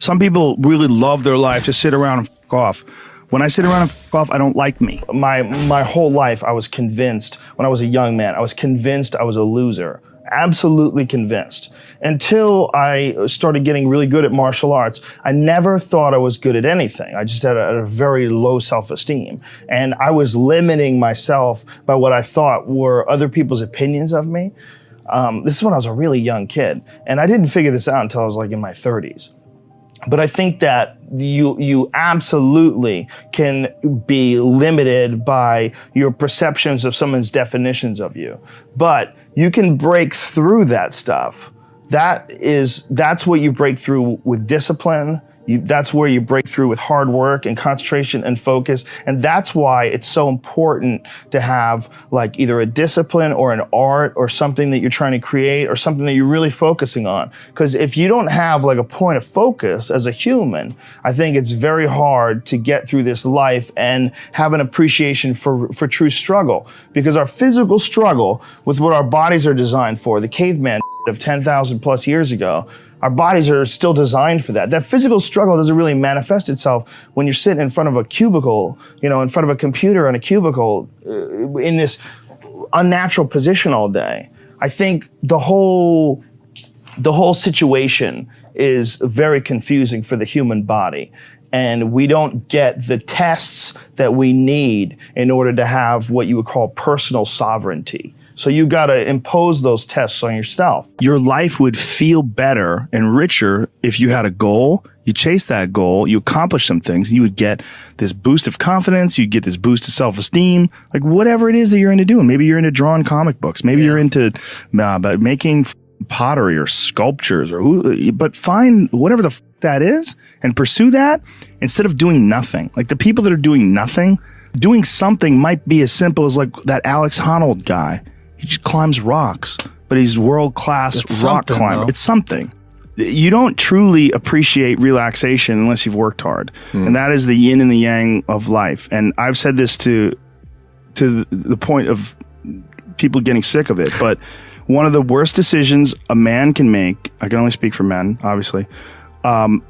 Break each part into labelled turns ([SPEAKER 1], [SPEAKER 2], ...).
[SPEAKER 1] Some people really love their life to sit around and f*** off. When I sit around and f*** off, I don't like me. My whole life, I was convinced, when I was a young man, I was convinced I was a loser. Absolutely convinced. Until I started getting really good at martial arts, I never thought I was good at anything. I just had a very low self-esteem. And I was limiting myself by what I thought were other people's opinions of me. This is when I was a really young kid. And I didn't figure this out until I was like in my 30s. But I think that you absolutely can be limited by your perceptions of someone's definitions of you. But you can break through that stuff. That's what you break through with discipline. That's where you break through with hard work and concentration and focus. And that's why it's so important to have like either a discipline or an art or something that you're trying to create or something that you're really focusing on. Because if you don't have like a point of focus as a human, I think it's very hard to get through this life and have an appreciation for true struggle. Because our physical struggle with what our bodies are designed for, the caveman of 10,000 plus years ago, our bodies are still designed for that. That physical struggle doesn't really manifest itself when you're sitting in front of a cubicle, in front of a computer in a cubicle, in this unnatural position all day. I think the whole situation is very confusing for the human body. And we don't get the tests that we need in order to have what you would call personal sovereignty. So you got to impose those tests on yourself. Your life would feel better and richer if you had a goal. You chase that goal, you accomplish some things, you would get this boost of confidence, you get this boost of self-esteem, like whatever it is that you're into doing. Maybe you're into drawing comic books. Maybe you're into making pottery or sculptures, but find whatever the that is and pursue that instead of doing nothing. Like the people that are doing nothing, doing something might be as simple as like that Alex Honnold guy. He just climbs rocks, but he's world-class rock climber. It's something. You don't truly appreciate relaxation unless you've worked hard. And that is the yin and the yang of life. And I've said this to the point of people getting sick of it, but one of the worst decisions a man can make, I can only speak for men, obviously,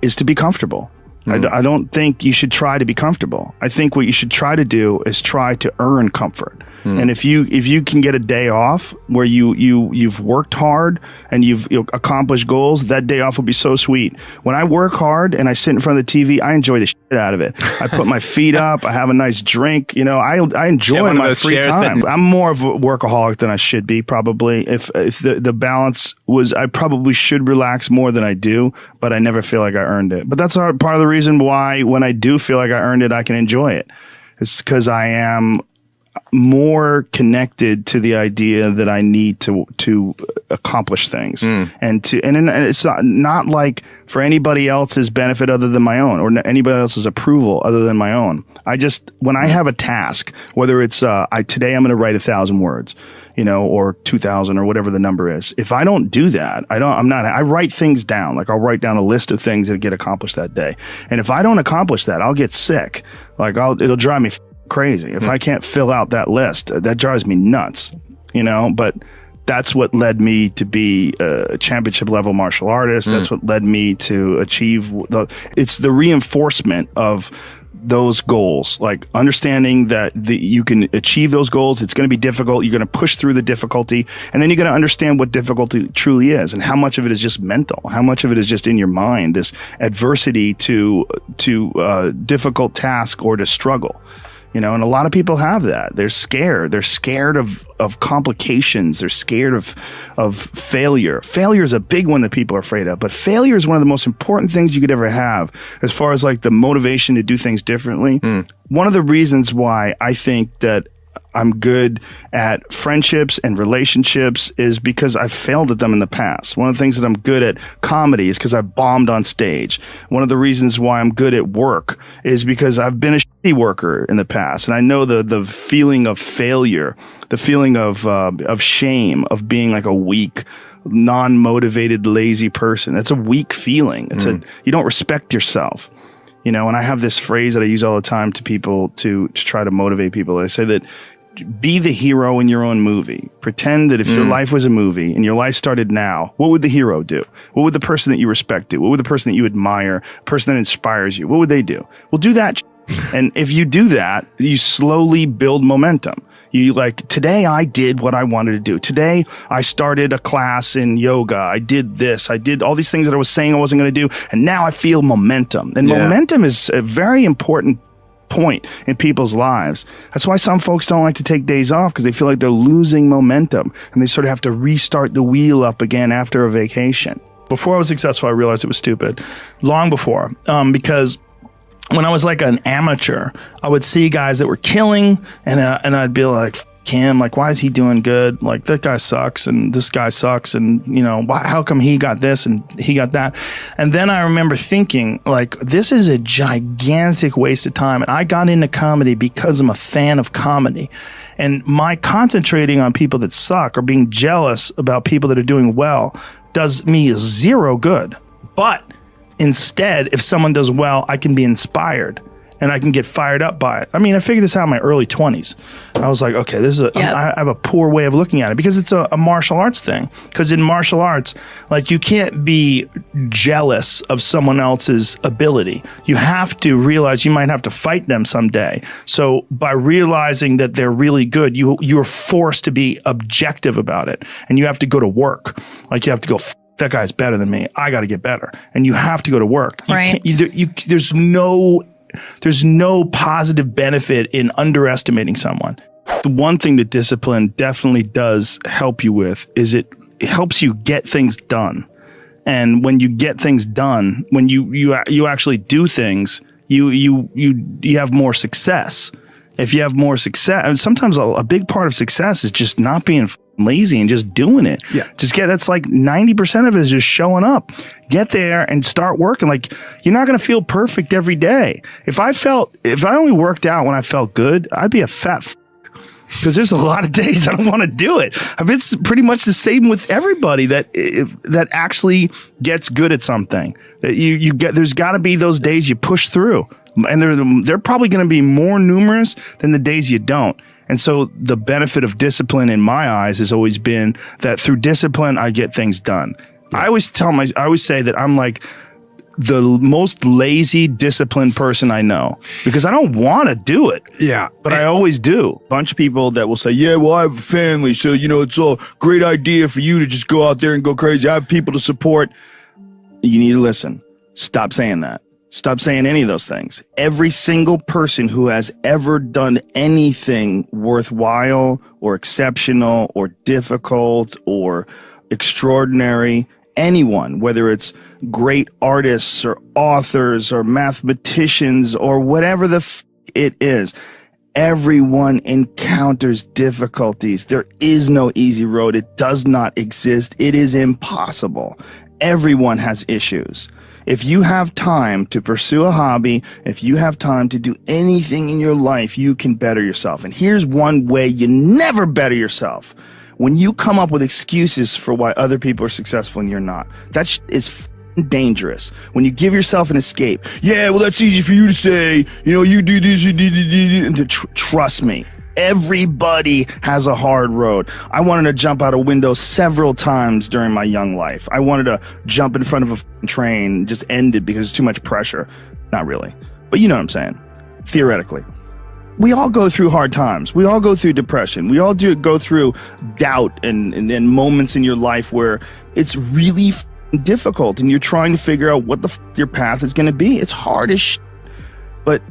[SPEAKER 1] is to be comfortable. I don't think you should try to be comfortable. I think what you should try to do is try to earn comfort. And if you can get a day off where you've worked hard and you've accomplished goals, that day off will be so sweet. When I work hard and I sit in front of the TV, I enjoy the shit out of it. I put my feet up, I have a nice drink, I enjoy my free time. I'm more of a workaholic than I should be, probably. If the balance was, I probably should relax more than I do, but I never feel like I earned it. But that's part of the reason why when I do feel like I earned it, I can enjoy it. It's because I am more connected to the idea that I need to accomplish things and it's not like for anybody else's benefit other than my own or anybody else's approval other than my own. When I have a task, whether it's today I'm going to write 1,000 words, or 2,000 or whatever the number is. If I don't do that, I write things down. Like I'll write down a list of things that get accomplished that day. And if I don't accomplish that, I'll get sick. Like it'll drive me crazy. If I can't fill out that list, that drives me nuts, but that's what led me to be a championship level martial artist. That's what led me to achieve it's the reinforcement of those goals, like understanding that you can achieve those goals. It's going to be difficult. You're going to push through the difficulty, and then you're going to understand what difficulty truly is and how much of it is just mental, how much of it is just in your mind, this adversity to difficult task or to struggle. And a lot of people have that. They're scared. They're scared of complications. They're scared of failure. Failure is a big one that people are afraid of. But failure is one of the most important things you could ever have as far as like the motivation to do things differently. One of the reasons why I think that I'm good at friendships and relationships is because I've failed at them in the past. One of the things that I'm good at comedy is because I bombed on stage. One of the reasons why I'm good at work is because I've been a shitty worker in the past. And I know the feeling of failure, the feeling of shame, of being like a weak, non-motivated, lazy person. It's a weak feeling. You don't respect yourself. And I have this phrase that I use all the time to people to try to motivate people. I say that be the hero in your own movie. Pretend that if your life was a movie and your life started now, what would the hero do? What would the person that you respect do? What would the person that you admire, person that inspires you, what would they do? Well, do that. And if you do that, you slowly build momentum. You like, today I did what I wanted to do. Today I started a class in yoga. I did this. I did all these things that I was saying I wasn't going to do. And now I feel momentum. And momentum is a very important point in people's lives. That's why some folks don't like to take days off, because they feel like they're losing momentum and they sort of have to restart the wheel up again after a vacation. Before I was successful, I realized it was stupid. Long before, because when I was like an amateur, I would see guys that were killing, and I'd be like, F him, like, why is he doing good? Like, that guy sucks, and this guy sucks, and you know, how come he got this and he got that? And then I remember thinking, like, this is a gigantic waste of time. And I got into comedy because I'm a fan of comedy. And my concentrating on people that suck or being jealous about people that are doing well does me zero good. But instead, if someone does well, I can be inspired and I can get fired up by it. I mean, I figured this out in my early 20s. I was like, okay, this is I have a poor way of looking at it, because it's a martial arts thing. Because in martial arts, like, you can't be jealous of someone else's ability. You have to realize you might have to fight them someday. So by realizing that they're really good, you're forced to be objective about it. And you have to go to work. Like, you have to go, that guy's better than me. I got to get better. And you have to go to work.
[SPEAKER 2] Right.
[SPEAKER 1] There's no positive benefit in underestimating someone. The one thing that discipline definitely does help you with is it helps you get things done. And when you get things done, when you actually do things, you have more success. If you have more success, and sometimes a big part of success is just not being lazy and just doing it.
[SPEAKER 3] Yeah.
[SPEAKER 1] That's like 90% of it is just showing up. Get there and start working. Like, you're not going to feel perfect every day. If I only worked out when I felt good, I'd be a fat because there's a lot of days I don't want to do it. It's pretty much the same with everybody that actually gets good at something. There's got to be those days you push through. And they're probably going to be more numerous than the days you don't. And so the benefit of discipline in my eyes has always been that through discipline, I get things done. Yeah. I always say that I'm like the most lazy, disciplined person I know, because I don't want to do it.
[SPEAKER 3] Yeah.
[SPEAKER 1] But I always do. A bunch of people that will say, yeah, well, I have a family, so, it's a great idea for you to just go out there and go crazy. I have people to support. You need to listen. Stop saying that. Stop saying any of those things. Every single person who has ever done anything worthwhile or exceptional or difficult or extraordinary, anyone, whether it's great artists or authors or mathematicians or whatever it is, everyone encounters difficulties. There is no easy road. It does not exist. It is impossible. Everyone has issues. If you have time to pursue a hobby, if you have time to do anything in your life, you can better yourself. And here's one way you never better yourself. When you come up with excuses for why other people are successful and you're not, that is dangerous. When you give yourself an escape, yeah, well, that's easy for you to say, you do this, you do, and trust me. Everybody has a hard road. I wanted to jump out a window several times during my young life. I wanted to jump in front of a train, just end it because it's too much pressure. Not really, but you know what I'm saying. Theoretically, we all go through hard times. We all go through depression. We all go through doubt and moments in your life where it's really difficult and you're trying to figure out what your path is going to be. It's hard as shit. But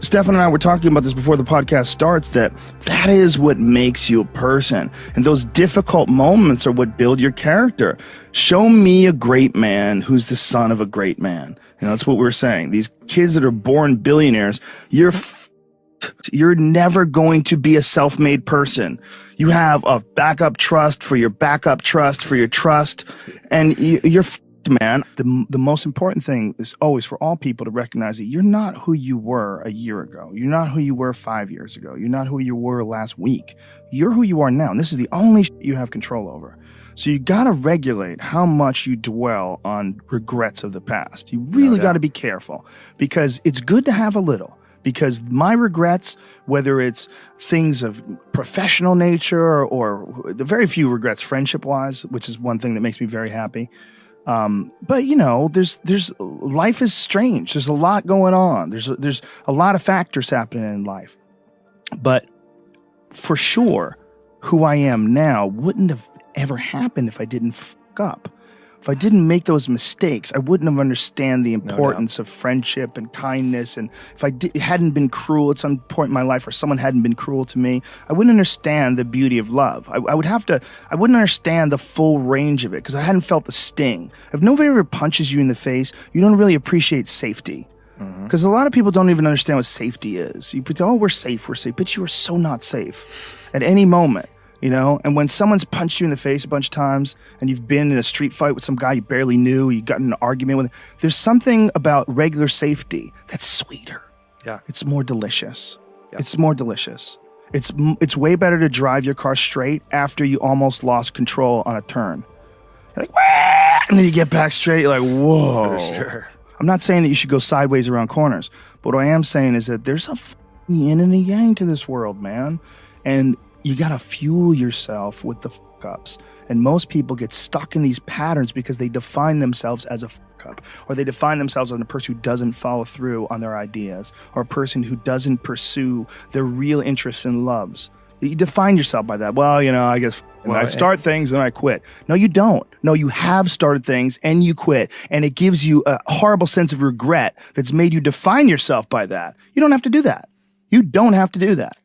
[SPEAKER 1] Stefan and I were talking about this before the podcast starts, that is what makes you a person. And those difficult moments are what build your character. Show me a great man who's the son of a great man. That's what we're saying. These kids that are born billionaires, you're never going to be a self-made person. You have a backup trust for your backup trust for your trust, and you're man. The most important thing is always for all people to recognize that you're not who you were a year ago. You're not who you were 5 years ago. You're not who you were last week. You're who you are now. And this is the only you have control over. So you got to regulate how much you dwell on regrets of the past. You really got to be careful, because it's good to have a little. because my regrets, whether it's things of professional nature or the very few regrets friendship-wise, which is one thing that makes me very happy. But you know, there's life is strange. There's a lot going on. There's a lot of factors happening in life. But for sure, who I am now wouldn't have ever happened if I didn't fuck up. If I didn't make those mistakes, I wouldn't have understand the importance of friendship and kindness. And if I hadn't been cruel at some point in my life, or someone hadn't been cruel to me, I wouldn't understand the beauty of love. I wouldn't understand the full range of it because I hadn't felt the sting. If nobody ever punches you in the face, you don't really appreciate safety. Because a lot of people don't even understand what safety is. You put, oh, we're safe, but you are so not safe at any moment. You know, and when someone's punched you in the face a bunch of times and you've been in a street fight with some guy you barely knew, you got in an argument with, there's something about regular safety that's sweeter.
[SPEAKER 2] Yeah.
[SPEAKER 1] It's more delicious. Yeah. It's more delicious. It's way better to drive your car straight after you almost lost control on a turn. You're like, wah! And then you get back straight, you're like, whoa.
[SPEAKER 2] For sure.
[SPEAKER 1] I'm not saying that you should go sideways around corners, but what I am saying is that there's a yin and a yang to this world, man. And you got to fuel yourself with the fuck ups. And most people get stuck in these patterns because they define themselves as a fuck up, or they define themselves as a person who doesn't follow through on their ideas, or a person who doesn't pursue their real interests and loves. You define yourself by that. Well, you know, I guess I start things and I quit. No, you don't. No, you have started things and you quit. And it gives you a horrible sense of regret that's made you define yourself by that. You don't have to do that. You don't have to do that.